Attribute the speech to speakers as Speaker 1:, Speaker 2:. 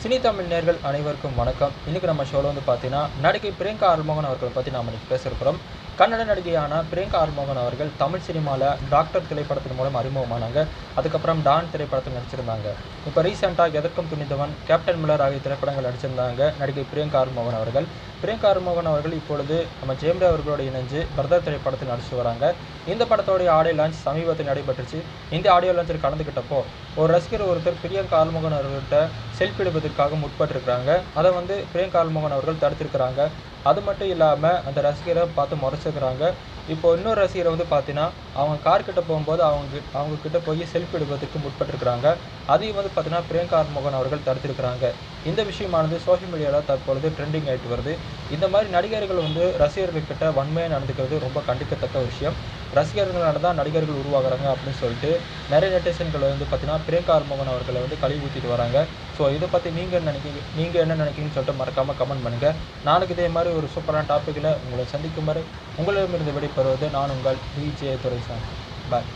Speaker 1: Cine Tamil நேயர்கள் அனைவருக்கும் வணக்கம். இன்னைக்கு நம்ம ஷோல வந்து பார்த்தீங்கன்னா, நடிகை பிரியங்கா ஆறுமுகன் அவர்களை பற்றி நாம இன்னைக்கு பேச இருக்கிறோம். கன்னட நடிகையான பிரியங்கா ஆறுமுகன் அவர்கள் தமிழ் சினிமாவில் டாக்டர் திரைப்படத்தின் மூலம் அறிமுகமானாங்க. அதுக்கப்புறம் டான் திரைப்படத்தில் நடிச்சிருந்தாங்க. இப்போ ரீசெண்டாக எதற்கும் துணிந்தவன், கேப்டன் மில்லர் ஆகிய திரைப்படங்கள் நடிச்சிருந்தாங்க நடிகை பிரியங்கா ஆறுமுகன் அவர்கள். பிரியங்கா ஆறுமுகன் அவர்கள் இப்பொழுது நம்ம ஜெயம்ரவி அவர்களோடு இணைஞ்சு பிரதர் திரைப்படத்தில் நடிச்சு வராங்க. இந்த படத்தோடைய ஆடியோ லான்ச் சமீபத்தில் நடைபெற்றுச்சு. இந்த ஆடியோ லான்ச்சில் கலந்துக்கிட்டப்போ ஒரு ரசிகர் ஒருத்தர் பிரியங்கா ஆறுமுகன் அவர்கள்ட்ட செல்ஃபி எடுப்பதற்காக முற்பட்டிருக்கிறாங்க. அதை வந்து பிரியங்கா ஆறுமுகன் அவர்கள் தடுத்திருக்கிறாங்க. அது மட்டும் இல்லாமல் அந்த ரசிகரை பார்த்து முறைச்சிருக்கிறாங்க. இப்போ இன்னொரு ரசிகரை வந்து பார்த்தீங்கன்னா, அவங்க கார் கிட்ட போகும்போது அவங்க கிட்ட போய் செல்ஃபி எடுப்பதற்கு முற்பட்டிருக்கிறாங்க. அதையும் வந்து பார்த்தீங்கன்னா பிரியங்கா ஆறுமுகன் அவர்கள் தடுத்திருக்கிறாங்க. இந்த விஷயமானது சோஷியல் மீடியாவில் தற்பொழுது ட்ரெண்டிங் ஆகிட்டு வருது. இந்த மாதிரி நடிகர்கள் வந்து ரசிகர்கள் கிட்ட வன்மையாக நடந்துக்கிறது ரொம்ப கண்டிக்கத்தக்க விஷயம். ரசிகர்களால தான் நடிகர்கள் உருவாகிறாங்க அப்படின்னு சொல்லிட்டு நிறைய நெட்டிசன்கள் வந்து பார்த்தீங்கன்னா பிரியங்கா ஆறுமுகன் அவர்களை வந்து கழுவி ஊற்றிட்டு வராங்க. ஸோ இதை பற்றி நீங்கள் என்ன நினைக்கிறீங்கன்னு சொல்லிட்டு மறக்காமல் கமெண்ட் பண்ணுங்கள். நாளைக்கு இதே மாதிரி ஒரு சூப்பரான டாப்பிக்கில் உங்களை சந்திக்கும் வரை உங்களிடமிருந்து விடைபெறுவது நான் உங்கள் DJ துரைசாமி. பாய்.